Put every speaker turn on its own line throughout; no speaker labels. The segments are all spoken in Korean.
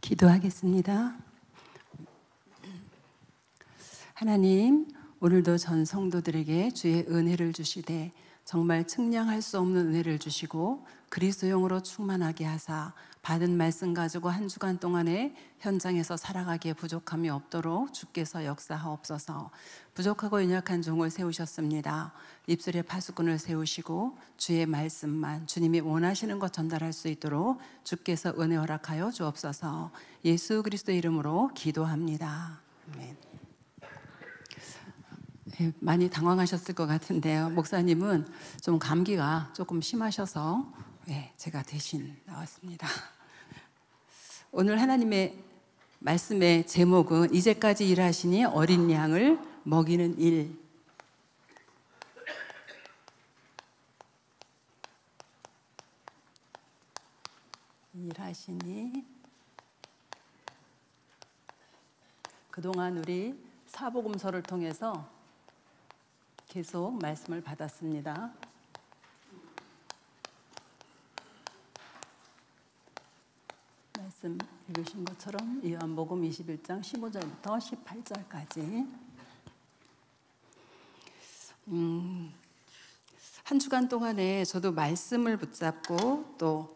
기도하겠습니다. 하나님, 오늘도 전 성도들에게 주의 은혜를 주시되 정말 측량할 수 없는 은혜를 주시고 그리스도용으로 충만하게 하사 받은 말씀 가지고 한 주간 동안에 현장에서 살아가기에 부족함이 없도록 주께서 역사하옵소서. 부족하고 연약한 종을 세우셨습니다. 입술에 파수꾼을 세우시고 주의 말씀만 주님이 원하시는 것 전달할 수 있도록 주께서 은혜 허락하여 주옵소서. 예수 그리스도의 이름으로 기도합니다. 아멘. 많이 당황하셨을 것 같은데요. 목사님은 좀 감기가 조금 심하셔서 제가 대신 나왔습니다. 오늘 하나님의 말씀의 제목은 이제까지 일하시니 어린 양을 먹이는 일. 일하시니 그동안 우리 사복음서를 통해서 계속 말씀을 받았습니다. 말씀 읽으신 것처럼 요한복음 21장 15절부터 18절까지 한 주간 동안에 저도 말씀을 붙잡고 또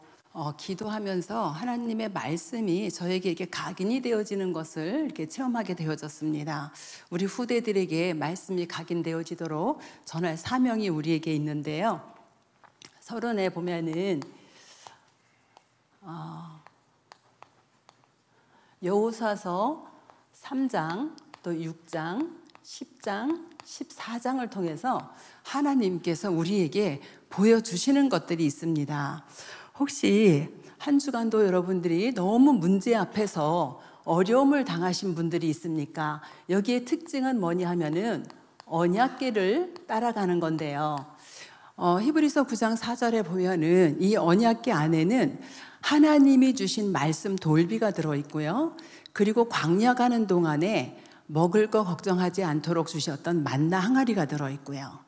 기도하면서 하나님의 말씀이 저에게 이렇게 각인이 되어지는 것을 이렇게 체험하게 되어졌습니다. 우리 후대들에게 말씀이 각인되어지도록 전할 사명이 우리에게 있는데요. 서론에 보면은 여호수아서 3장 또 6장 10장 14장을 통해서 하나님께서 우리에게 보여주시는 것들이 있습니다. 혹시 한 주간도 여러분들이 너무 문제 앞에서 어려움을 당하신 분들이 있습니까? 여기에 특징은 뭐냐 하면은 언약궤를 따라가는 건데요. 히브리서 9장 4절에 보면은 이 언약궤 안에는 하나님이 주신 말씀 돌비가 들어있고요. 그리고 광야 가는 동안에 먹을 거 걱정하지 않도록 주셨던 만나 항아리가 들어있고요.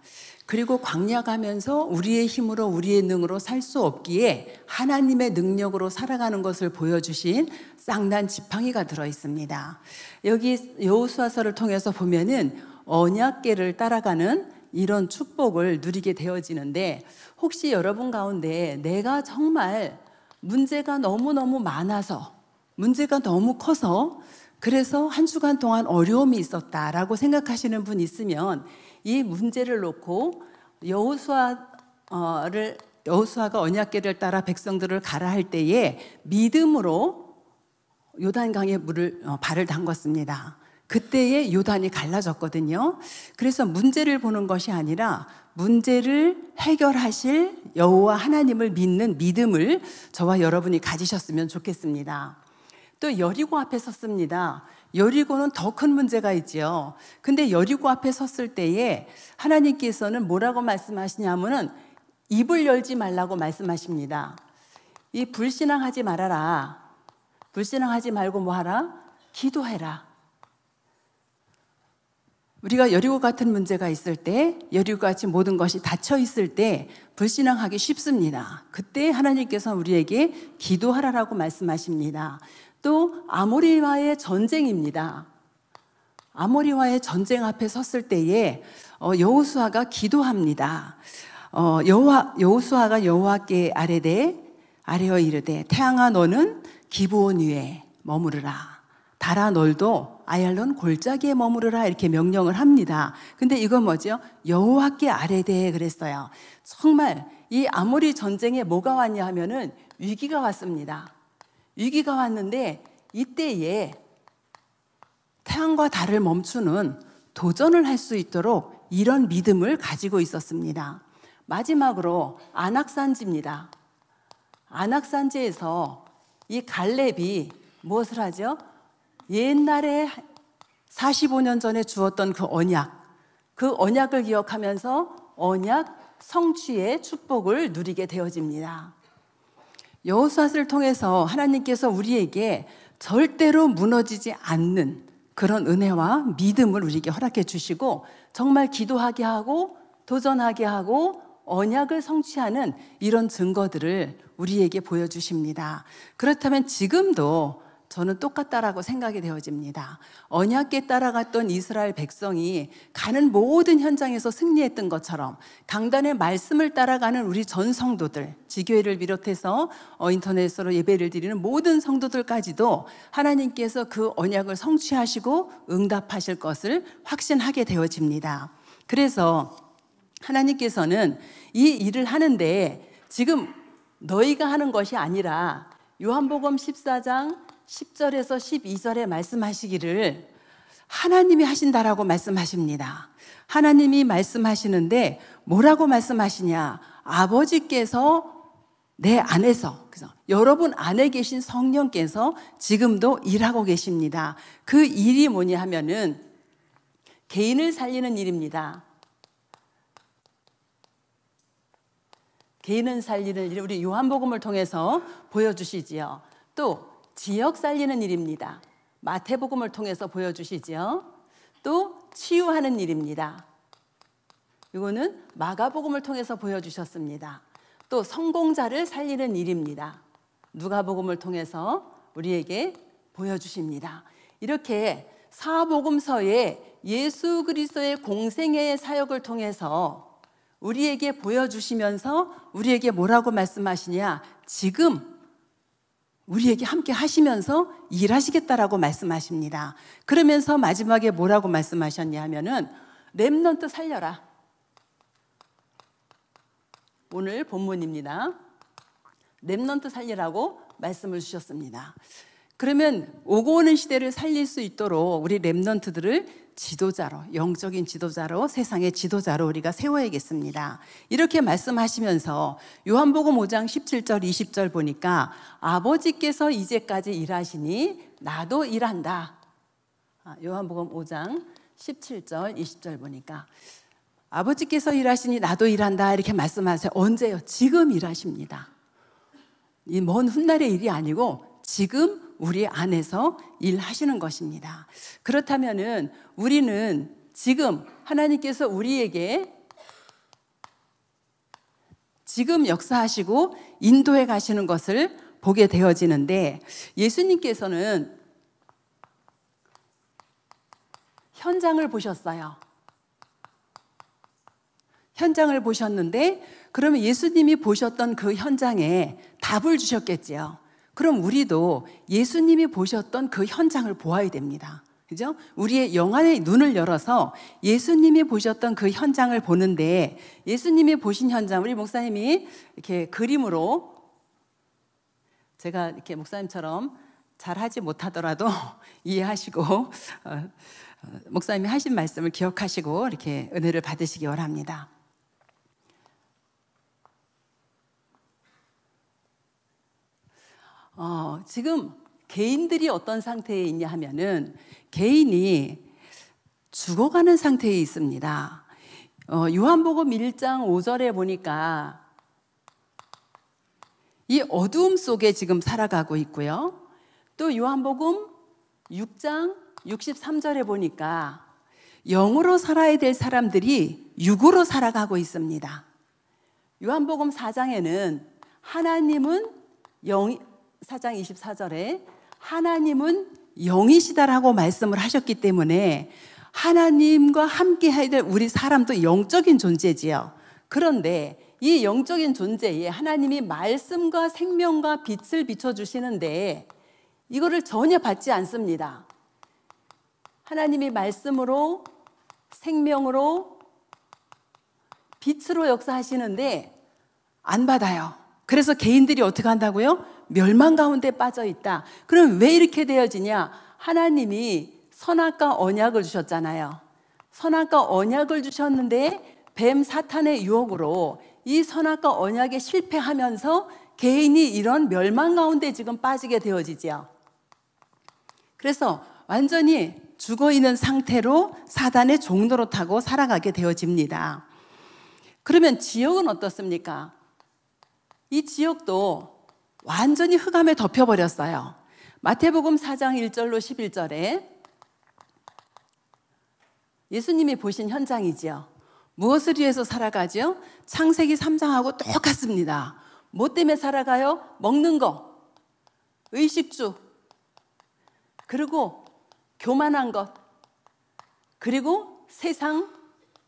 그리고 광야 가면서 우리의 힘으로 우리의 능으로 살 수 없기에 하나님의 능력으로 살아가는 것을 보여주신 쌍난 지팡이가 들어있습니다. 여기 여호수아서를 통해서 보면은 언약궤를 따라가는 이런 축복을 누리게 되어지는데, 혹시 여러분 가운데 내가 정말 문제가 너무너무 많아서, 문제가 너무 커서 그래서 한 주간 동안 어려움이 있었다라고 생각하시는 분 있으면 이 문제를 놓고 여호수아가 언약궤를 따라 백성들을 가라 할 때에 믿음으로 요단강에 발을 담궜습니다. 그때에 요단이 갈라졌거든요. 그래서 문제를 보는 것이 아니라 문제를 해결하실 여호와 하나님을 믿는 믿음을 저와 여러분이 가지셨으면 좋겠습니다. 또 여리고 앞에 섰습니다. 여리고는 더 큰 문제가 있지요. 근데 여리고 앞에 섰을 때에 하나님께서는 뭐라고 말씀하시냐면은 입을 열지 말라고 말씀하십니다. 이 불신앙하지 말아라. 불신앙하지 말고 뭐 하라? 기도해라. 우리가 여리고 같은 문제가 있을 때, 여리고 같이 모든 것이 닫혀 있을 때 불신앙하기 쉽습니다. 그때 하나님께서 우리에게 기도하라라고 말씀하십니다. 또 아모리와의 전쟁입니다. 아모리와의 전쟁 앞에 섰을 때에 여호수아가 기도합니다. 여호수아가 여호와께 아뢰어 이르되 태양아 너는 기브온 위에 머무르라, 달아 너도 아얄론 골짜기에 머무르라, 이렇게 명령을 합니다. 근데 이건 뭐죠? 여호와께 아뢰되 그랬어요. 정말 이 아모리 전쟁에 뭐가 왔냐 하면은 위기가 왔습니다. 위기가 왔는데 이때에 태양과 달을 멈추는 도전을 할 수 있도록 이런 믿음을 가지고 있었습니다. 마지막으로 안악산지입니다. 안악산지에서 이 갈렙이 무엇을 하죠? 옛날에 45년 전에 주었던 그 언약을 기억하면서 언약 성취의 축복을 누리게 되어집니다. 여호수아를 통해서 하나님께서 우리에게 절대로 무너지지 않는 그런 은혜와 믿음을 우리에게 허락해 주시고 정말 기도하게 하고 도전하게 하고 언약을 성취하는 이런 증거들을 우리에게 보여주십니다. 그렇다면 지금도 저는 똑같다라고 생각이 되어집니다. 언약궤 따라갔던 이스라엘 백성이 가는 모든 현장에서 승리했던 것처럼 강단의 말씀을 따라가는 우리 전 성도들, 지교회를 비롯해서 인터넷으로 예배를 드리는 모든 성도들까지도 하나님께서 그 언약을 성취하시고 응답하실 것을 확신하게 되어집니다. 그래서 하나님께서는 이 일을 하는데 지금 너희가 하는 것이 아니라 요한복음 14장 10절에서 12절에 말씀하시기를 하나님이 하신다라고 말씀하십니다. 하나님이 말씀하시는데 뭐라고 말씀하시냐? 아버지께서 내 안에서, 그래서 여러분 안에 계신 성령께서 지금도 일하고 계십니다. 그 일이 뭐냐 하면은 개인을 살리는 일입니다. 개인을 살리는 일, 우리 요한복음을 통해서 보여주시지요. 또 지역 살리는 일입니다. 마태복음을 통해서 보여주시지요. 또 치유하는 일입니다. 이거는 마가복음을 통해서 보여주셨습니다. 또 성공자를 살리는 일입니다. 누가복음을 통해서 우리에게 보여주십니다. 이렇게 사복음서에 예수 그리스도의 공생애의 사역을 통해서 우리에게 보여주시면서 우리에게 뭐라고 말씀하시냐? 지금 우리에게 함께 하시면서 일하시겠다라고 말씀하십니다. 그러면서 마지막에 뭐라고 말씀하셨냐 하면은 렘넌트 살려라. 오늘 본문입니다. 렘넌트 살리라고 말씀을 주셨습니다. 그러면 오고 오는 시대를 살릴 수 있도록 우리 렘넌트들을 지도자로, 영적인 지도자로, 세상의 지도자로 우리가 세워야겠습니다. 이렇게 말씀하시면서 요한복음 5장 17절 20절 보니까 아버지께서 이제까지 일하시니 나도 일한다. 요한복음 5장 17절 20절 보니까 아버지께서 일하시니 나도 일한다 이렇게 말씀하세요. 언제요? 지금 일하십니다. 이 먼 훗날의 일이 아니고 지금 우리 안에서 일하시는 것입니다. 그렇다면은 우리는 지금 하나님께서 우리에게 지금 역사하시고 인도해 가시는 것을 보게 되어지는데 예수님께서는 현장을 보셨어요. 현장을 보셨는데 그러면 예수님이 보셨던 그 현장에 답을 주셨겠지요. 그럼 우리도 예수님이 보셨던 그 현장을 보아야 됩니다. 그죠? 우리의 영안의 눈을 열어서 예수님이 보셨던 그 현장을 보는데 예수님이 보신 현장, 우리 목사님이 이렇게 그림으로 제가 이렇게 목사님처럼 잘 하지 못하더라도 이해하시고 목사님이 하신 말씀을 기억하시고 이렇게 은혜를 받으시기 원합니다. 지금 개인들이 어떤 상태에 있냐 하면은 개인이 죽어가는 상태에 있습니다. 요한복음 1장 5절에 보니까 이 어두움 속에 지금 살아가고 있고요. 또 요한복음 6장 63절에 보니까 영으로 살아야 될 사람들이 육으로 살아가고 있습니다. 요한복음 4장에는 하나님은 4장 24절에 하나님은 영이시다라고 말씀을 하셨기 때문에 하나님과 함께 해야 될 우리 사람도 영적인 존재지요. 그런데 이 영적인 존재에 하나님이 말씀과 생명과 빛을 비춰주시는데 이거를 전혀 받지 않습니다. 하나님이 말씀으로 생명으로 빛으로 역사하시는데 안 받아요. 그래서 개인들이 어떻게 한다고요? 멸망 가운데 빠져 있다. 그럼 왜 이렇게 되어지냐? 하나님이 선악과 언약을 주셨잖아요. 선악과 언약을 주셨는데 뱀 사탄의 유혹으로 이 선악과 언약에 실패하면서 개인이 이런 멸망 가운데 지금 빠지게 되어지지요. 그래서 완전히 죽어있는 상태로 사단의 종로로 타고 살아가게 되어집니다. 그러면 지역은 어떻습니까? 이 지역도 완전히 흑암에 덮여버렸어요. 마태복음 4장 1절로 11절에 예수님이 보신 현장이지요. 무엇을 위해서 살아가죠? 창세기 3장하고 똑같습니다. 뭐 때문에 살아가요? 먹는 거, 의식주, 그리고 교만한 것, 그리고 세상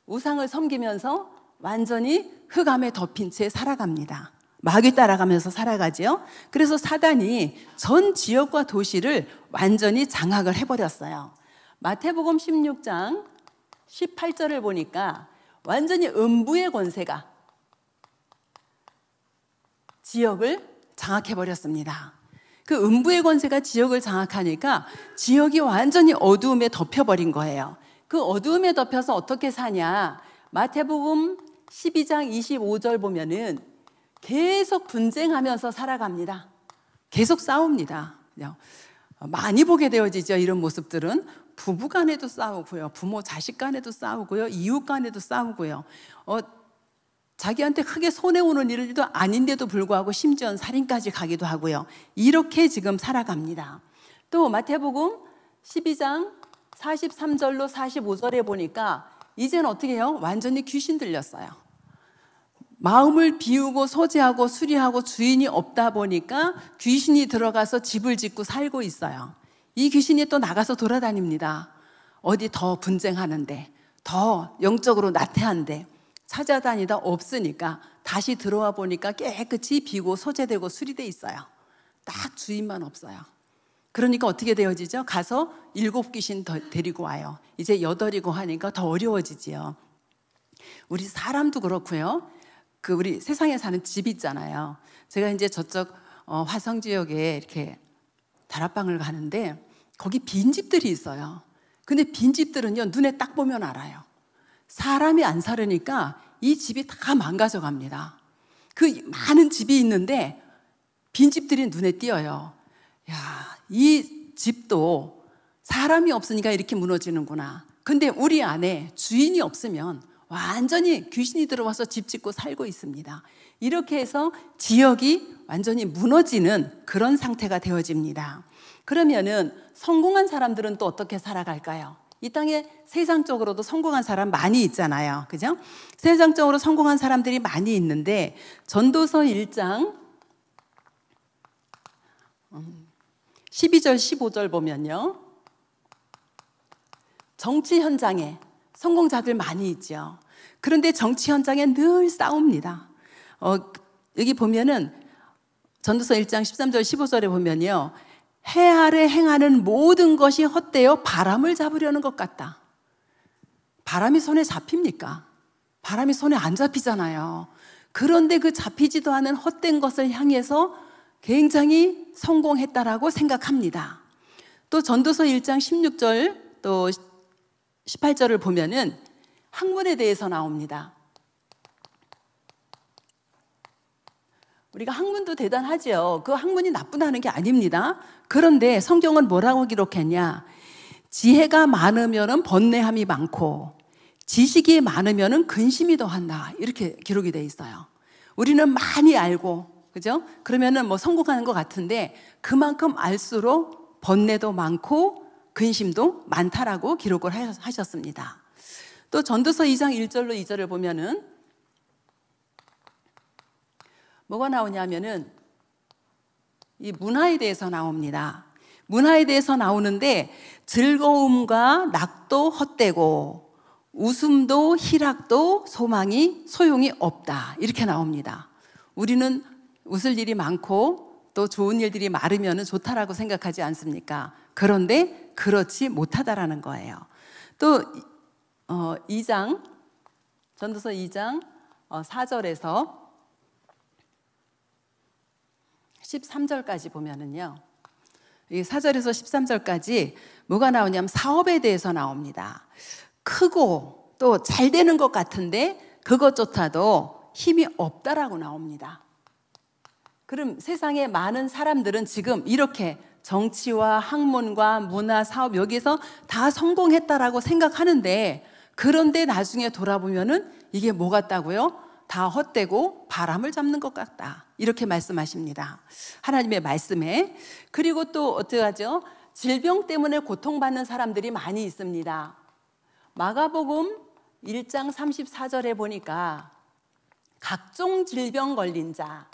우상을 섬기면서 완전히 흑암에 덮인 채 살아갑니다. 마귀 따라가면서 살아가지요. 그래서 사단이 전 지역과 도시를 완전히 장악을 해버렸어요. 마태복음 16장 18절을 보니까 완전히 음부의 권세가 지역을 장악해버렸습니다. 그 음부의 권세가 지역을 장악하니까 지역이 완전히 어두움에 덮여버린 거예요. 그 어두움에 덮여서 어떻게 사냐? 마태복음 12장 25절 보면은 계속 분쟁하면서 살아갑니다. 계속 싸웁니다. 많이 보게 되어지죠. 이런 모습들은 부부 간에도 싸우고요, 부모 자식 간에도 싸우고요, 이웃 간에도 싸우고요, 자기한테 크게 손해오는 일도 아닌데도 불구하고 심지어는 살인까지 가기도 하고요. 이렇게 지금 살아갑니다. 또 마태복음 12장 43절로 45절에 보니까 이제는 어떻게 해요? 완전히 귀신 들렸어요. 마음을 비우고 소재하고 수리하고 주인이 없다 보니까 귀신이 들어가서 집을 짓고 살고 있어요. 이 귀신이 또 나가서 돌아다닙니다. 어디 더 분쟁하는데, 더 영적으로 나태한데 찾아다니다 없으니까 다시 들어와 보니까 깨끗이 비고 소재되고 수리돼 있어요. 딱 주인만 없어요. 그러니까 어떻게 되어지죠? 가서 7 귀신 더 데리고 와요. 이제 8이고 하니까 더 어려워지지요. 우리 사람도 그렇고요. 우리 세상에 사는 집 있잖아요. 제가 이제 저쪽 화성 지역에 이렇게 다락방을 가는데 거기 빈집들이 있어요. 근데 빈집들은요, 눈에 딱 보면 알아요. 사람이 안 살으니까 이 집이 다 망가져 갑니다. 그 많은 집이 있는데 빈집들이 눈에 띄어요. 야, 이 집도 사람이 없으니까 이렇게 무너지는구나. 근데 우리 안에 주인이 없으면 완전히 귀신이 들어와서 집 짓고 살고 있습니다. 이렇게 해서 지역이 완전히 무너지는 그런 상태가 되어집니다. 그러면은 성공한 사람들은 또 어떻게 살아갈까요? 이 땅에 세상적으로도 성공한 사람 많이 있잖아요. 그죠? 세상적으로 성공한 사람들이 많이 있는데 전도서 1장 12절 15절 보면요, 정치 현장에 성공자들 많이 있죠. 그런데 정치 현장에 늘 싸웁니다. 여기 보면은 전도서 1장 13절 15절에 보면요, 해 아래 행하는 모든 것이 헛되어 바람을 잡으려는 것 같다. 바람이 손에 잡힙니까? 바람이 손에 안 잡히잖아요. 그런데 그 잡히지도 않은 헛된 것을 향해서 굉장히 성공했다라고 생각합니다. 또 전도서 1장 16절 또 18절을 보면은 학문에 대해서 나옵니다. 우리가 학문도 대단하죠. 그 학문이 나쁘다는 게 아닙니다. 그런데 성경은 뭐라고 기록했냐? 지혜가 많으면은 번뇌함이 많고 지식이 많으면은 근심이 더한다. 이렇게 기록이 돼 있어요. 우리는 많이 알고, 그죠? 그러면은 뭐 성공하는 것 같은데 그만큼 알수록 번뇌도 많고 근심도 많다라고 기록을 하셨습니다. 또 전도서 2장 1절로 2절을 보면은 뭐가 나오냐면은 이 문화에 대해서 나옵니다. 문화에 대해서 나오는데 즐거움과 낙도 헛되고 웃음도 희락도 소망이 소용이 없다. 이렇게 나옵니다. 우리는 웃을 일이 많고 또 좋은 일들이 많으면 좋다라고 생각하지 않습니까? 그런데 그렇지 못하다라는 거예요. 또 2장 전도서 2장 4절에서 13절까지 보면은요, 이 4절에서 13절까지 뭐가 나오냐면 사업에 대해서 나옵니다. 크고 또 잘 되는 것 같은데 그것조차도 힘이 없다라고 나옵니다. 그럼 세상에 많은 사람들은 지금 이렇게 정치와 학문과 문화, 사업 여기서 다 성공했다라고 생각하는데, 그런데 나중에 돌아보면은 이게 뭐 같다고요? 다 헛되고 바람을 잡는 것 같다. 이렇게 말씀하십니다. 하나님의 말씀에. 그리고 또 어떻게 하죠? 질병 때문에 고통받는 사람들이 많이 있습니다. 마가복음 1장 34절에 보니까 각종 질병 걸린 자,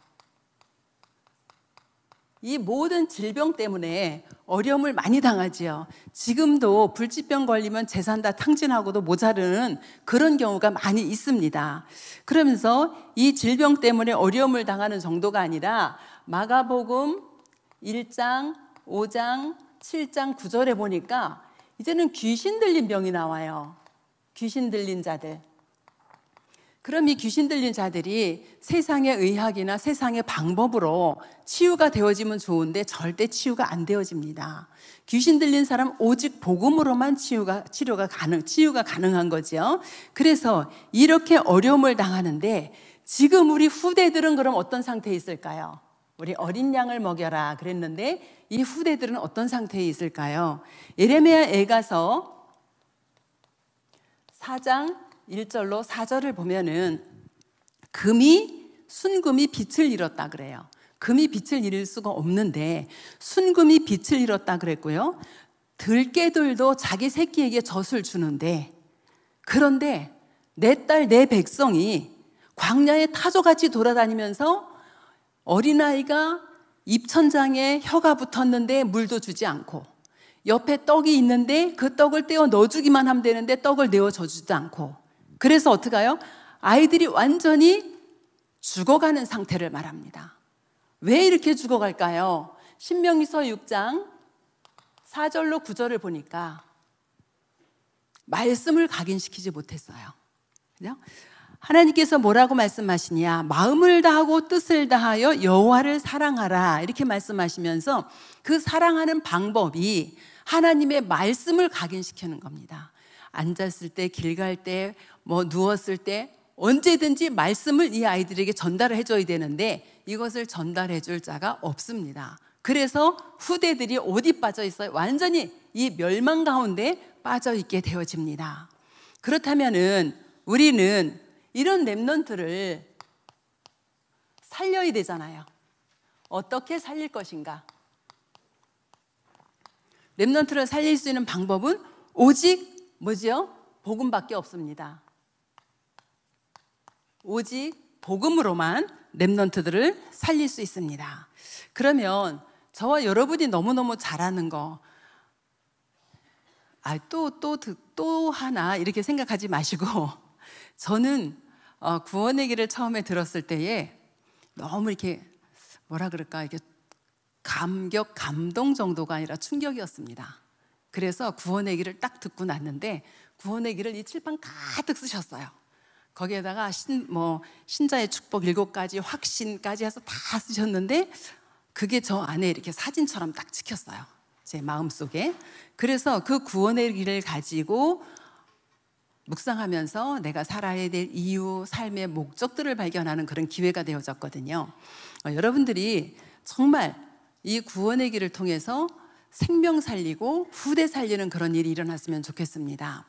이 모든 질병 때문에 어려움을 많이 당하지요. 지금도 불치병 걸리면 재산 다 탕진하고도 모자르는 그런 경우가 많이 있습니다. 그러면서 이 질병 때문에 어려움을 당하는 정도가 아니라 마가복음 1장, 5장, 7장, 9절에 보니까 이제는 귀신 들린 병이 나와요. 귀신 들린 자들. 그럼 이 귀신 들린 자들이 세상의 의학이나 세상의 방법으로 치유가 되어지면 좋은데 절대 치유가 안 되어집니다. 귀신 들린 사람 오직 복음으로만 치유가 가능한 거죠. 그래서 이렇게 어려움을 당하는데 지금 우리 후대들은 그럼 어떤 상태에 있을까요? 우리 어린 양을 먹여라 그랬는데 이 후대들은 어떤 상태에 있을까요? 예레미야 애가서 4장 1절로 4절을 보면은 순금이 빛을 잃었다 그래요. 금이 빛을 잃을 수가 없는데 순금이 빛을 잃었다 그랬고요. 들깨들도 자기 새끼에게 젖을 주는데 그런데 내 딸 내 백성이 광야에 타조같이 돌아다니면서 어린아이가 입천장에 혀가 붙었는데 물도 주지 않고 옆에 떡이 있는데 그 떡을 떼어 넣어주기만 하면 되는데 떡을 내어줘 주지도 않고 그래서 어떡해요? 아이들이 완전히 죽어가는 상태를 말합니다. 왜 이렇게 죽어갈까요? 신명기서 6장 4절로 9절을 보니까 말씀을 각인시키지 못했어요. 그죠? 하나님께서 뭐라고 말씀하시냐? 마음을 다하고 뜻을 다하여 여호와를 사랑하라 이렇게 말씀하시면서 그 사랑하는 방법이 하나님의 말씀을 각인시키는 겁니다. 앉았을 때, 길 갈 때, 누웠을 때 언제든지 말씀을 이 아이들에게 전달을 해줘야 되는데 이것을 전달해 줄 자가 없습니다. 그래서 후대들이 어디 빠져 있어요? 완전히 이 멸망 가운데 빠져 있게 되어집니다. 그렇다면은 우리는 이런 렘넌트를 살려야 되잖아요. 어떻게 살릴 것인가? 렘넌트를 살릴 수 있는 방법은 오직 뭐죠? 복음밖에 없습니다. 오직 복음으로만 렘넌트들을 살릴 수 있습니다. 그러면 저와 여러분이 너무너무 잘하는 거 또 하나 이렇게 생각하지 마시고 저는 구원의 길을 처음에 들었을 때에 너무 이렇게 뭐라 그럴까 이게 감동 정도가 아니라 충격이었습니다. 그래서 구원의 길을 딱 듣고 났는데 구원의 길을 이 칠판 가득 쓰셨어요. 거기에다가 신자의 축복 7가지 확신까지 해서 다 쓰셨는데 그게 저 안에 이렇게 사진처럼 딱 찍혔어요. 제 마음속에. 그래서 그 구원의 길을 가지고 묵상하면서 내가 살아야 될 이유, 삶의 목적들을 발견하는 그런 기회가 되어졌거든요. 여러분들이 정말 이 구원의 길을 통해서 생명 살리고 후대 살리는 그런 일이 일어났으면 좋겠습니다.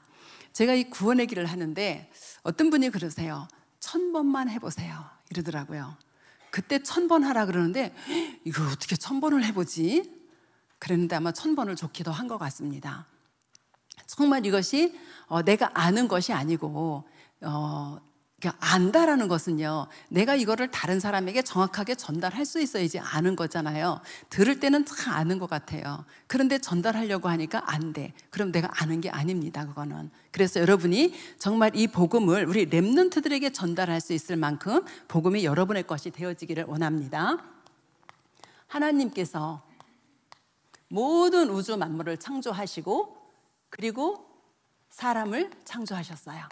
제가 이 구원의 길을 하는데 어떤 분이 그러세요. 1000번만 해보세요 이러더라고요. 그때 1000번 하라 그러는데 이걸 어떻게 1000번을 해보지? 그랬는데 아마 1000번을 좋기도 한 것 같습니다. 정말 이것이 내가 아는 것이 아니고 안다라는 것은요, 내가 이거를 다른 사람에게 정확하게 전달할 수 있어야지 아는 거잖아요. 들을 때는 참 아는 것 같아요. 그런데 전달하려고 하니까 안 돼. 그럼 내가 아는 게 아닙니다, 그거는. 그래서 여러분이 정말 이 복음을 우리 렘넌트들에게 전달할 수 있을 만큼 복음이 여러분의 것이 되어지기를 원합니다. 하나님께서 모든 우주 만물을 창조하시고 그리고 사람을 창조하셨어요.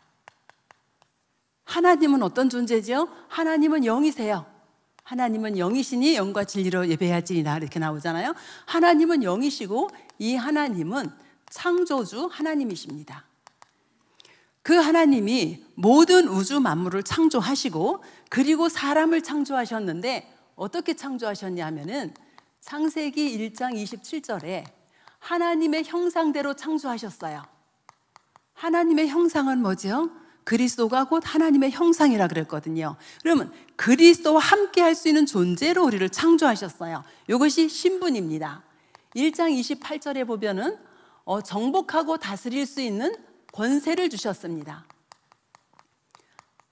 하나님은 어떤 존재죠? 하나님은 영이세요. 하나님은 영이시니 영과 진리로 예배하지니라 이렇게 나오잖아요. 하나님은 영이시고 이 하나님은 창조주 하나님이십니다. 그 하나님이 모든 우주 만물을 창조하시고 그리고 사람을 창조하셨는데 어떻게 창조하셨냐 하면은 창세기 1장 27절에 하나님의 형상대로 창조하셨어요. 하나님의 형상은 뭐죠? 그리스도가 곧 하나님의 형상이라 그랬거든요. 그러면 그리스도와 함께 할 수 있는 존재로 우리를 창조하셨어요. 이것이 신분입니다. 1장 28절에 보면은 정복하고 다스릴 수 있는 권세를 주셨습니다.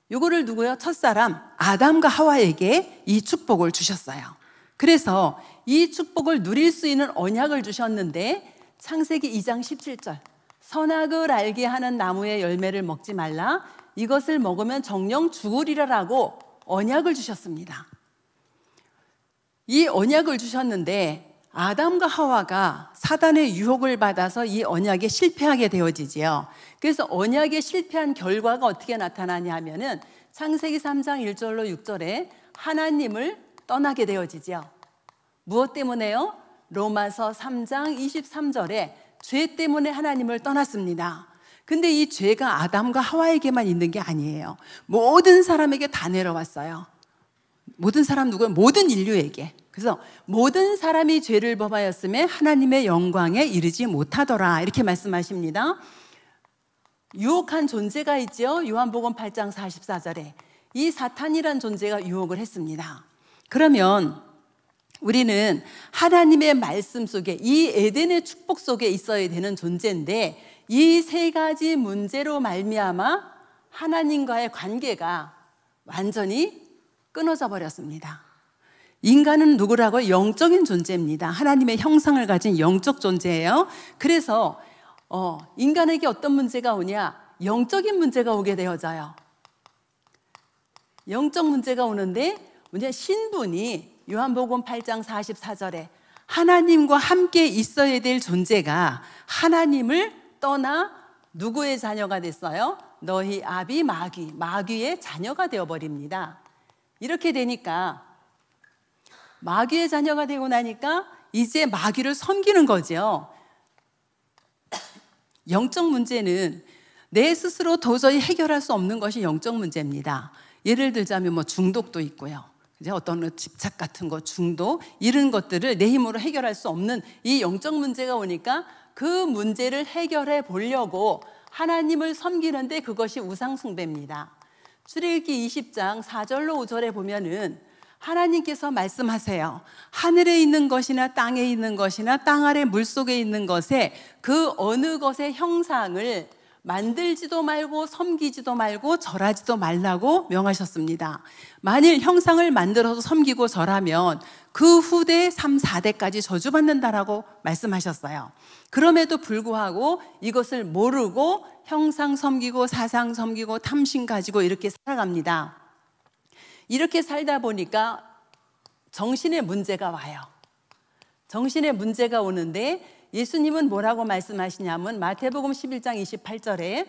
이거를 누구요? 첫사람 아담과 하와에게 이 축복을 주셨어요. 그래서 이 축복을 누릴 수 있는 언약을 주셨는데 창세기 2장 17절 선악을 알게 하는 나무의 열매를 먹지 말라 이것을 먹으면 정령 죽으리라라고 언약을 주셨습니다. 이 언약을 주셨는데 아담과 하와가 사단의 유혹을 받아서 이 언약에 실패하게 되어지지요. 그래서 언약에 실패한 결과가 어떻게 나타나냐 하면은 창세기 3장 1절로 6절에 하나님을 떠나게 되어지죠. 무엇 때문에요? 로마서 3장 23절에 죄 때문에 하나님을 떠났습니다. 근데 이 죄가 아담과 하와에게만 있는 게 아니에요. 모든 사람에게 다 내려왔어요. 모든 사람 누구예요? 모든 인류에게. 그래서 모든 사람이 죄를 범하였음에 하나님의 영광에 이르지 못하더라 이렇게 말씀하십니다. 유혹한 존재가 있죠. 요한복음 8장 44절에 이 사탄이란 존재가 유혹을 했습니다. 그러면 우리는 하나님의 말씀 속에 이 에덴의 축복 속에 있어야 되는 존재인데 이 세 가지 문제로 말미암아 하나님과의 관계가 완전히 끊어져 버렸습니다. 인간은 누구라고? 영적인 존재입니다. 하나님의 형상을 가진 영적 존재예요. 그래서 인간에게 어떤 문제가 오냐? 영적인 문제가 오게 되어져요. 영적 문제가 오는데 신분이 요한복음 8장 44절에 하나님과 함께 있어야 될 존재가 하나님을 떠나 누구의 자녀가 됐어요? 너희 아비 마귀의 자녀가 되어버립니다. 이렇게 되니까 마귀의 자녀가 되고 나니까 이제 마귀를 섬기는 거죠. 영적 문제는 내 스스로 도저히 해결할 수 없는 것이 영적 문제입니다. 예를 들자면 중독도 있고요. 어떤 집착 같은 거, 중독 이런 것들을 내 힘으로 해결할 수 없는 이 영적 문제가 오니까 그 문제를 해결해 보려고 하나님을 섬기는데 그것이 우상 숭배입니다. 출애굽기 20장 4절로 5절에 보면은 하나님께서 말씀하세요. 하늘에 있는 것이나 땅에 있는 것이나 땅 아래 물속에 있는 것에 그 어느 것의 형상을 만들지도 말고 섬기지도 말고 절하지도 말라고 명하셨습니다. 만일 형상을 만들어서 섬기고 절하면 그 후대 3, 4대까지 저주받는다라고 말씀하셨어요. 그럼에도 불구하고 이것을 모르고 형상 섬기고 사상 섬기고 탐심 가지고 이렇게 살아갑니다. 이렇게 살다 보니까 정신의 문제가 와요. 정신의 문제가 오는데 예수님은 뭐라고 말씀하시냐면 마태복음 11장 28절에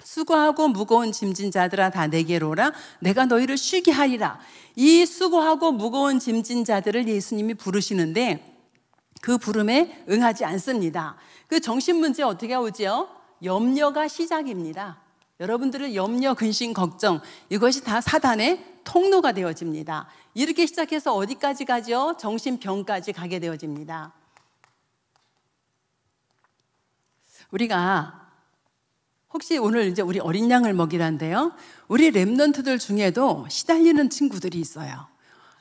수고하고 무거운 짐진 자들아 다 내게로 오라 내가 너희를 쉬게 하리라. 이 수고하고 무거운 짐진 자들을 예수님이 부르시는데 그 부름에 응하지 않습니다. 그 정신 문제 어떻게 오죠? 염려가 시작입니다. 여러분들의 염려, 근심, 걱정 이것이 다 사단의 통로가 되어집니다. 이렇게 시작해서 어디까지 가죠? 정신병까지 가게 되어집니다. 우리가 혹시 오늘 이제 우리 어린 양을 먹이란데요. 우리 렘넌트들 중에도 시달리는 친구들이 있어요.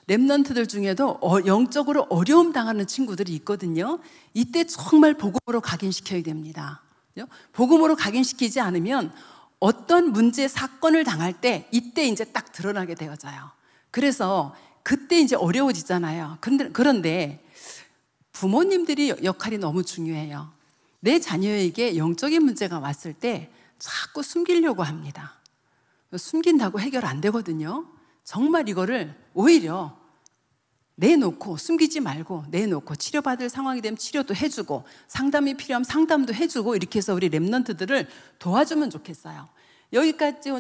렘넌트들 중에도 영적으로 어려움 당하는 친구들이 있거든요. 이때 정말 복음으로 각인시켜야 됩니다. 복음으로 각인시키지 않으면 어떤 문제, 사건을 당할 때 이때 이제 딱 드러나게 되어져요. 그래서 그때 이제 어려워지잖아요. 그런데 부모님들이 역할이 너무 중요해요. 내 자녀에게 영적인 문제가 왔을 때 자꾸 숨기려고 합니다. 숨긴다고 해결 안 되거든요. 정말 이거를 오히려 내놓고 숨기지 말고 내놓고 치료받을 상황이 되면 치료도 해주고 상담이 필요하면 상담도 해주고 이렇게 해서 우리 렘넌트들을 도와주면 좋겠어요. 여기까지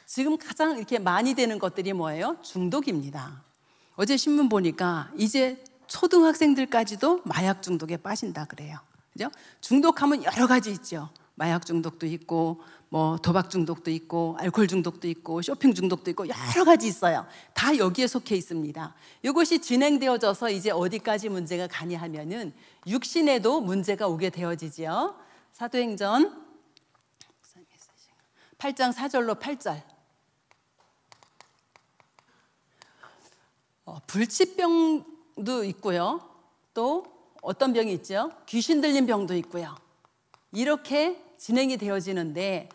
지금 가장 이렇게 많이 되는 것들이 뭐예요? 중독입니다. 어제 신문 보니까 이제 초등학생들까지도 마약 중독에 빠진다 그래요. 그죠? 중독하면 여러 가지 있죠. 마약 중독도 있고 뭐 도박 중독도 있고 알코올 중독도 있고 쇼핑 중독도 있고 여러 가지 있어요. 다 여기에 속해 있습니다. 이것이 진행되어져서 이제 어디까지 문제가 가냐 하면은 육신에도 문제가 오게 되어지죠. 사도행전 8장 4절로 8절 불치병도 있고요. 또 어떤 병이 있죠? 귀신 들린 병도 있고요. 이렇게 진행이 되어지는데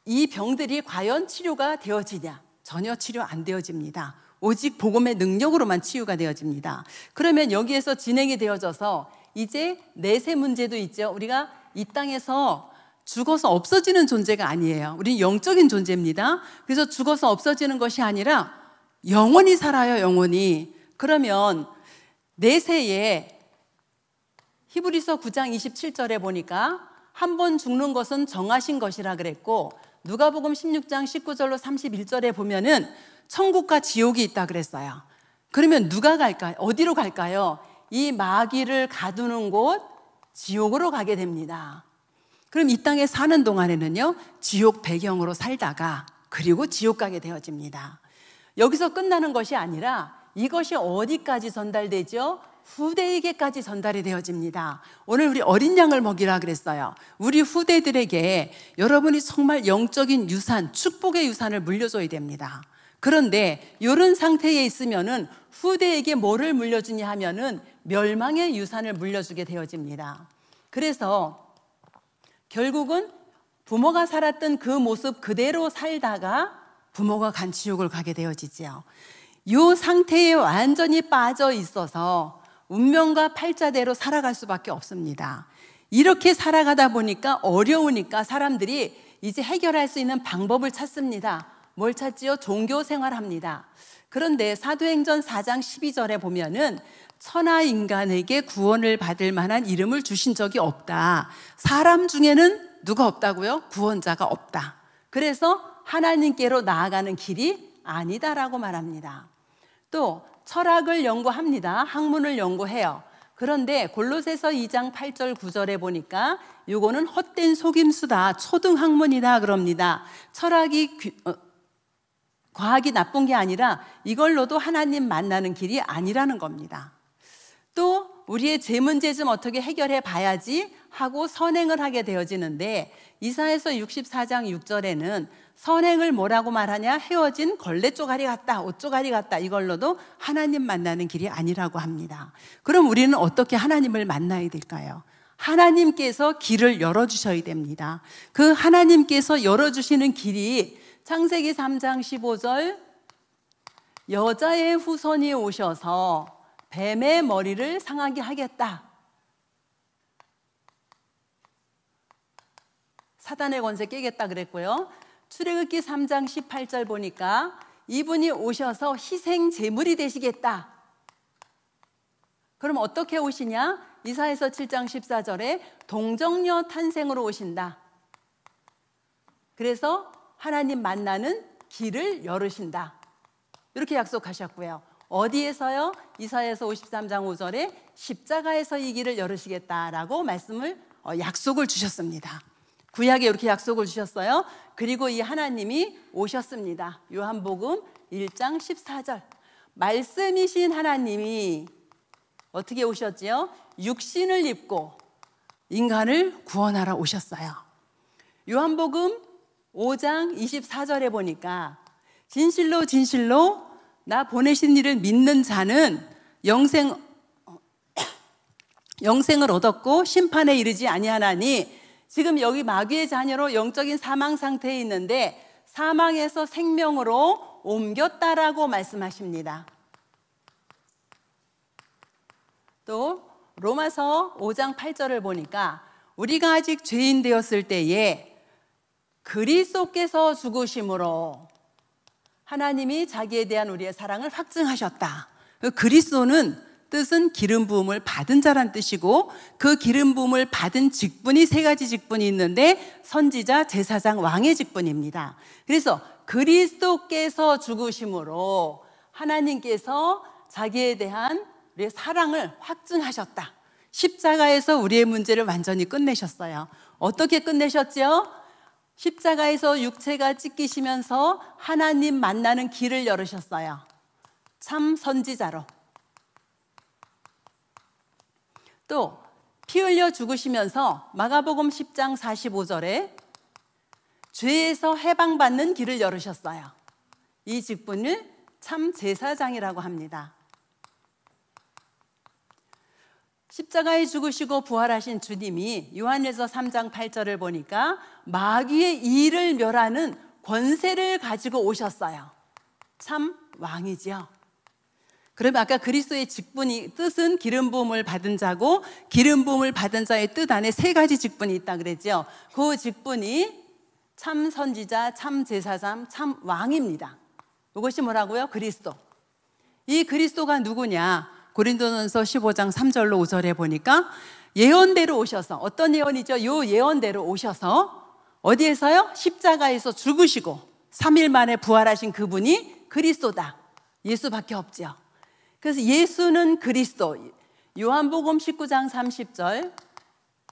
이 병들이 과연 치료가 되어지냐? 전혀 치료 안 되어집니다. 오직 복음의 능력으로만 치유가 되어집니다. 그러면 여기에서 진행이 되어져서 이제 내세 문제도 있죠. 우리가 이 땅에서 죽어서 없어지는 존재가 아니에요. 우리는 영적인 존재입니다. 그래서 죽어서 없어지는 것이 아니라 영원히 살아요, 영원히. 그러면 내세에 히브리서 9장 27절에 보니까 한 번 죽는 것은 정하신 것이라 그랬고, 누가복음 16장 19절로 31절에 보면은 천국과 지옥이 있다 그랬어요. 그러면 누가 갈까요? 어디로 갈까요? 이 마귀를 가두는 곳, 지옥으로 가게 됩니다. 그럼 이 땅에 사는 동안에는요, 지옥 배경으로 살다가 그리고 지옥 가게 되어집니다. 여기서 끝나는 것이 아니라 이것이 어디까지 전달되죠? 후대에게까지 전달이 되어집니다. 오늘 우리 어린 양을 먹이라 그랬어요. 우리 후대들에게 여러분이 정말 영적인 유산, 축복의 유산을 물려줘야 됩니다. 그런데 이런 상태에 있으면은 후대에게 뭐를 물려주냐 하면은 멸망의 유산을 물려주게 되어집니다. 그래서 결국은 부모가 살았던 그 모습 그대로 살다가 부모가 간 지옥을 가게 되어지죠. 이 상태에 완전히 빠져 있어서 운명과 팔자대로 살아갈 수밖에 없습니다. 이렇게 살아가다 보니까 어려우니까 사람들이 이제 해결할 수 있는 방법을 찾습니다. 뭘 찾지요? 종교 생활합니다. 그런데 사도행전 4장 12절에 보면은 천하 인간에게 구원을 받을 만한 이름을 주신 적이 없다. 사람 중에는 누가 없다고요? 구원자가 없다. 그래서 하나님께로 나아가는 길이 아니다라고 말합니다. 또 철학을 연구합니다. 학문을 연구해요. 그런데 골로새서 2장 8절 9절에 보니까 이거는 헛된 속임수다, 초등학문이다 그럽니다. 과학이 나쁜 게 아니라 이걸로도 하나님 만나는 길이 아니라는 겁니다. 또 우리의 재문제 좀 어떻게 해결해 봐야지 하고 선행을 하게 되어지는데, 이사야서 64장 6절에는 선행을 뭐라고 말하냐? 헤어진 걸레 쪼가리 같다, 옷 쪼가리 같다. 이걸로도 하나님 만나는 길이 아니라고 합니다. 그럼 우리는 어떻게 하나님을 만나야 될까요? 하나님께서 길을 열어주셔야 됩니다. 그 하나님께서 열어주시는 길이 창세기 3장 15절, 여자의 후손이 오셔서 뱀의 머리를 상하게 하겠다. 사단의 권세 깨겠다 그랬고요. 출애굽기 3장 18절 보니까 이분이 오셔서 희생 제물이 되시겠다. 그럼 어떻게 오시냐? 이사야서 7장 14절에 동정녀 탄생으로 오신다. 그래서 하나님 만나는 길을 열으신다. 이렇게 약속하셨고요. 어디에서요? 이사야서 53장 5절에 십자가에서 이 길을 열으시겠다라고 약속을 주셨습니다. 구약에 이렇게 약속을 주셨어요. 그리고 이 하나님이 오셨습니다. 요한복음 1장 14절. 말씀이신 하나님이 어떻게 오셨지요? 육신을 입고 인간을 구원하러 오셨어요. 요한복음 5장 24절에 보니까 진실로 진실로 나 보내신 이를 믿는 자는 영생을 얻었고 심판에 이르지 아니하나니, 지금 여기 마귀의 자녀로 영적인 사망 상태에 있는데 사망에서 생명으로 옮겼다라고 말씀하십니다. 또 로마서 5장 8절을 보니까 우리가 아직 죄인 되었을 때에 그리스도께서 죽으심으로 하나님이 자기에 대한 우리의 사랑을 확증하셨다. 그리스도는 뜻은 기름 부음을 받은 자란 뜻이고, 그 기름 부음을 받은 직분이 세 가지 직분이 있는데 선지자, 제사장, 왕의 직분입니다. 그래서 그리스도께서 죽으심으로 하나님께서 자기에 대한 우리의 사랑을 확증하셨다. 십자가에서 우리의 문제를 완전히 끝내셨어요. 어떻게 끝내셨죠? 십자가에서 육체가 찢기시면서 하나님 만나는 길을 열으셨어요. 참 선지자로. 또 피 흘려 죽으시면서 마가복음 10장 45절에 죄에서 해방받는 길을 열으셨어요. 이 직분을 참 제사장이라고 합니다. 십자가에 죽으시고 부활하신 주님이 요한일서 3장 8절을 보니까 마귀의 일을 멸하는 권세를 가지고 오셨어요. 참 왕이지요. 그러면 아까 그리스도의 직분이 뜻은 기름 부음을 받은 자고 기름 부음을 받은 자의 뜻 안에 세 가지 직분이 있다 그랬죠. 그 직분이 참 선지자, 참 제사장, 참 왕입니다. 이것이 뭐라고요? 그리스도. 이 그리스도가 누구냐? 고린도전서 15장 3절로 5절에 보니까 예언대로 오셔서, 어떤 예언이죠? 요 예언대로 오셔서 어디에서요? 십자가에서 죽으시고 3일 만에 부활하신 그분이 그리스도다. 예수밖에 없죠. 그래서 예수는 그리스도. 요한복음 19장 30절,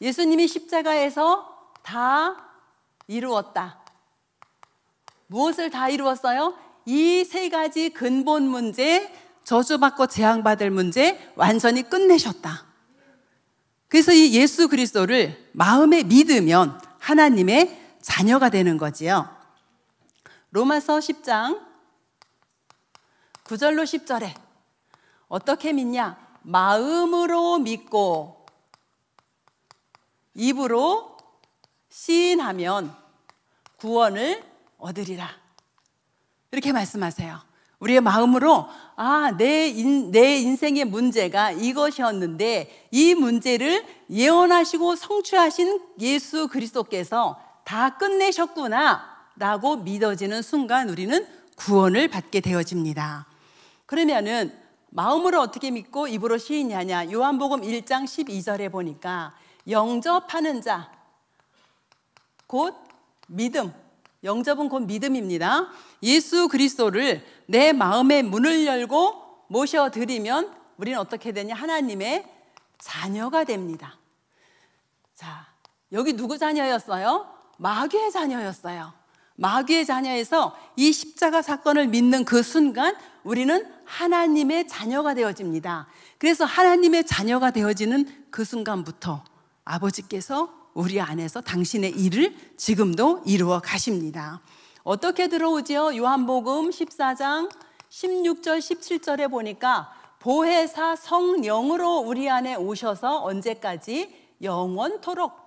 예수님이 십자가에서 다 이루었다. 무엇을 다 이루었어요? 이 세 가지 근본 문제, 저주받고 재앙받을 문제 완전히 끝내셨다. 그래서 이 예수 그리스도를 마음에 믿으면 하나님의 자녀가 되는 거지요. 로마서 10장 9절로 10절에 어떻게 믿냐? 마음으로 믿고 입으로 시인하면 구원을 얻으리라. 이렇게 말씀하세요. 우리의 마음으로 내 인생의 문제가 이것이었는데 이 문제를 예언하시고 성취하신 예수 그리스도께서 다 끝내셨구나 라고 믿어지는 순간 우리는 구원을 받게 되어집니다. 그러면은 마음으로 어떻게 믿고 입으로 시인하냐? 요한복음 1장 12절에 보니까 영접하는 자, 곧 믿음, 영접은 곧 믿음입니다. 예수 그리스도를 내 마음의 문을 열고 모셔드리면 우리는 어떻게 되냐? 하나님의 자녀가 됩니다. 자, 여기 누구 자녀였어요? 마귀의 자녀였어요. 마귀의 자녀에서 이 십자가 사건을 믿는 그 순간 우리는 하나님의 자녀가 되어집니다. 그래서 하나님의 자녀가 되어지는 그 순간부터 아버지께서 우리 안에서 당신의 일을 지금도 이루어 가십니다. 어떻게 들어오지요? 요한복음 14장 16절 17절에 보니까 보혜사 성령으로 우리 안에 오셔서 언제까지? 영원토록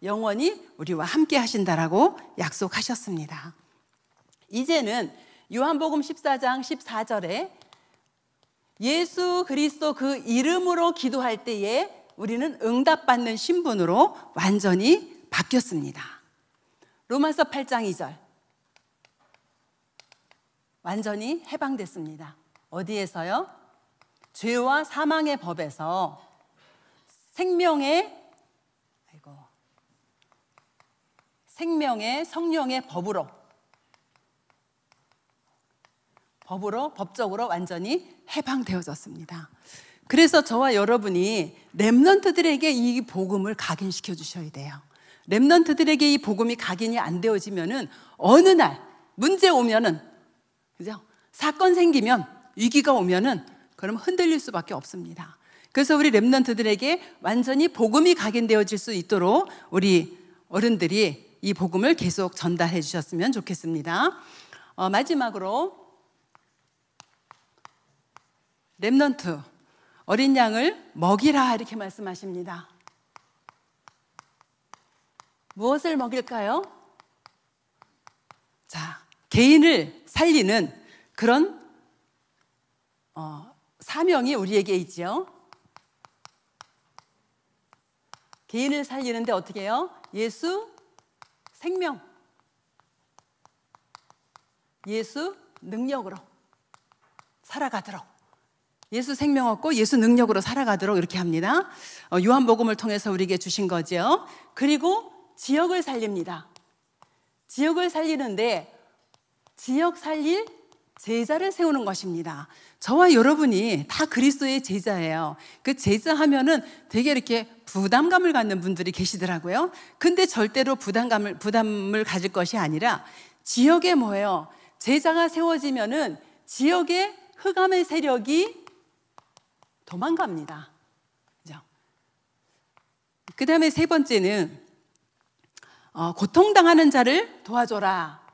영원히 우리와 함께 하신다라고 약속하셨습니다. 이제는 요한복음 14장 14절에 예수 그리스도 그 이름으로 기도할 때에 우리는 응답받는 신분으로 완전히 바뀌었습니다. 로마서 8장 2절, 완전히 해방됐습니다. 어디에서요? 죄와 사망의 법에서 생명의 성령의 법적으로 완전히 해방되어졌습니다. 그래서 저와 여러분이 렘넌트들에게 이 복음을 각인시켜 주셔야 돼요. 렘넌트들에게 이 복음이 각인이 안 되어지면은 어느 날 문제 오면은, 그죠? 사건 생기면, 위기가 오면은 그럼 흔들릴 수밖에 없습니다. 그래서 우리 렘넌트들에게 완전히 복음이 각인되어질 수 있도록 우리 어른들이 이 복음을 계속 전달해 주셨으면 좋겠습니다. 마지막으로 렘넌트, 어린 양을 먹이라 이렇게 말씀하십니다. 무엇을 먹일까요? 자, 개인을 살리는 그런 사명이 우리에게 있지요. 개인을 살리는데 어떻게 해요? 예수 생명, 예수 능력으로 살아가도록, 예수 생명 얻고 예수 능력으로 살아가도록 이렇게 합니다. 요한복음을 통해서 우리에게 주신 거죠. 그리고 지역을 살립니다. 지역을 살리는데 지역 살릴 제자를 세우는 것입니다. 저와 여러분이 다 그리스도의 제자예요. 그 제자 하면은 되게 이렇게 부담감을 갖는 분들이 계시더라고요. 근데 절대로 부담을 가질 것이 아니라 지역에 뭐예요? 제자가 세워지면은 지역의 흑암의 세력이 도망갑니다. 그 다음에 세 번째는 고통당하는 자를 도와줘라.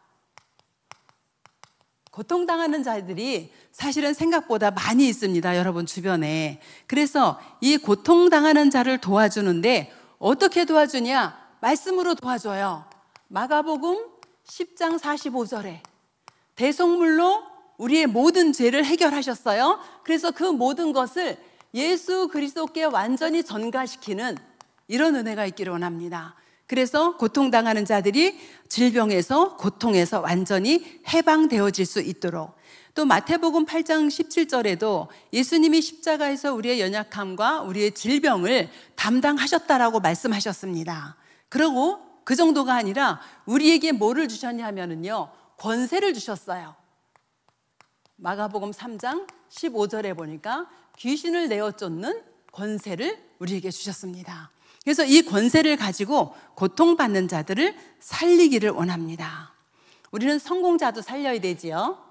고통당하는 자들이 사실은 생각보다 많이 있습니다, 여러분 주변에. 그래서 이 고통당하는 자를 도와주는데 어떻게 도와주냐? 말씀으로 도와줘요. 마가복음 10장 45절에 대속물로 우리의 모든 죄를 해결하셨어요. 그래서 그 모든 것을 예수 그리스도께 완전히 전가시키는 이런 은혜가 있기를 원합니다. 그래서 고통당하는 자들이 질병에서 고통에서 완전히 해방되어질 수 있도록, 또 마태복음 8장 17절에도 예수님이 십자가에서 우리의 연약함과 우리의 질병을 담당하셨다라고 말씀하셨습니다. 그리고 그 정도가 아니라 우리에게 뭐를 주셨냐 하면은요, 권세를 주셨어요. 마가복음 3장 15절에 보니까 귀신을 내어 쫓는 권세를 우리에게 주셨습니다. 그래서 이 권세를 가지고 고통받는 자들을 살리기를 원합니다. 우리는 성공자도 살려야 되지요.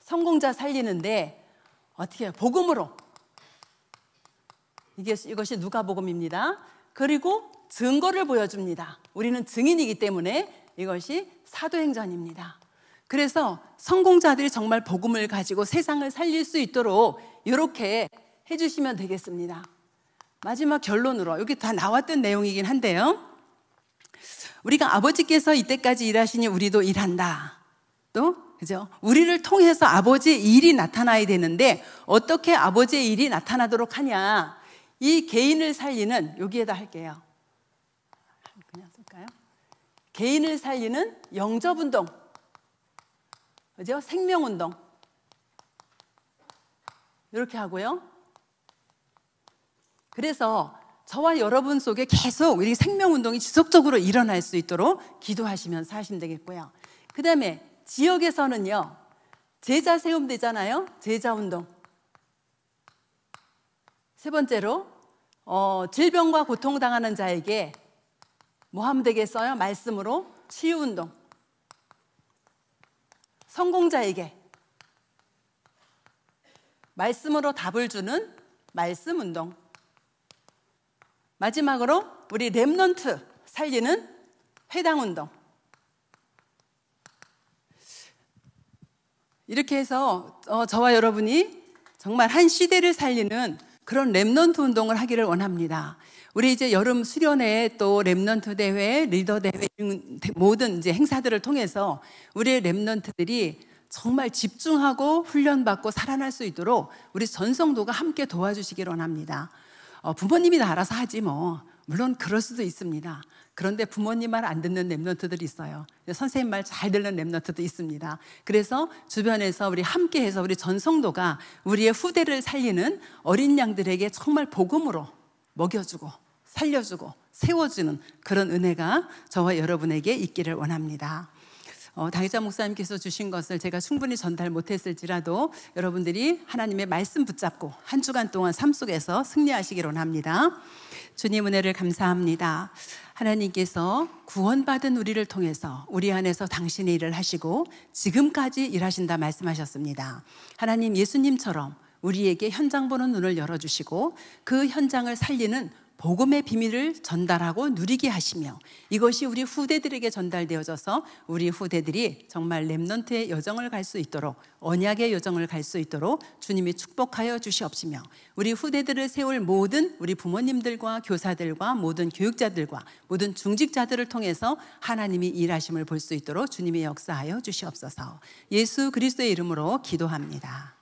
성공자 살리는데 어떻게 해요? 복음으로. 이것이 누가복음입니다. 그리고 증거를 보여줍니다. 우리는 증인이기 때문에 이것이 사도행전입니다. 그래서 성공자들이 정말 복음을 가지고 세상을 살릴 수 있도록 이렇게 해주시면 되겠습니다. 마지막 결론으로, 여기 다 나왔던 내용이긴 한데요, 우리가 아버지께서 이때까지 일하시니 우리도 일한다. 또 그죠? 우리를 통해서 아버지의 일이 나타나야 되는데 어떻게 아버지의 일이 나타나도록 하냐? 이 개인을 살리는, 여기에다 할게요. 그냥 쓸까요? 개인을 살리는 영접운동, 그죠? 생명운동, 이렇게 하고요. 그래서 저와 여러분 속에 계속 우리 생명운동이 지속적으로 일어날 수 있도록 기도하시면서 하시면 되겠고요. 그 다음에 지역에서는요, 제자 세움 되잖아요. 제자운동. 세 번째로 질병과 고통당하는 자에게 뭐 하면 되겠어요? 말씀으로 치유운동. 성공자에게 말씀으로 답을 주는 말씀운동. 마지막으로 우리 렘넌트 살리는 회당운동. 이렇게 해서 저와 여러분이 정말 한 시대를 살리는 그런 렘넌트 운동을 하기를 원합니다. 우리 이제 여름 수련회, 또 렘넌트 대회, 리더 대회 모든 이제 행사들을 통해서 우리의 렘넌트들이 정말 집중하고 훈련받고 살아날 수 있도록 우리 전성도가 함께 도와주시기를 원합니다. 부모님이 다 알아서 하지 뭐. 물론 그럴 수도 있습니다. 그런데 부모님 말 안 듣는 렘넌트들이 있어요. 선생님 말 잘 듣는 렘넌트도 있습니다. 그래서 주변에서 우리 함께해서 우리 전성도가 우리의 후대를 살리는 어린 양들에게 정말 복음으로 먹여주고 살려주고 세워주는 그런 은혜가 저와 여러분에게 있기를 원합니다. 당회자 목사님께서 주신 것을 제가 충분히 전달 못했을지라도 여러분들이 하나님의 말씀 붙잡고 한 주간 동안 삶 속에서 승리하시기를 원합니다. 주님 은혜를 감사합니다. 하나님께서 구원받은 우리를 통해서 우리 안에서 당신의 일을 하시고 지금까지 일하신다 말씀하셨습니다. 하나님, 예수님처럼 우리에게 현장 보는 눈을 열어주시고 그 현장을 살리는 복음의 비밀을 전달하고 누리게 하시며 이것이 우리 후대들에게 전달되어져서 우리 후대들이 정말 렘넌트의 여정을 갈 수 있도록, 언약의 여정을 갈 수 있도록 주님이 축복하여 주시옵시며 우리 후대들을 세울 모든 우리 부모님들과 교사들과 모든 교육자들과 모든 중직자들을 통해서 하나님이 일하심을 볼 수 있도록 주님이 역사하여 주시옵소서. 예수 그리스도의 이름으로 기도합니다.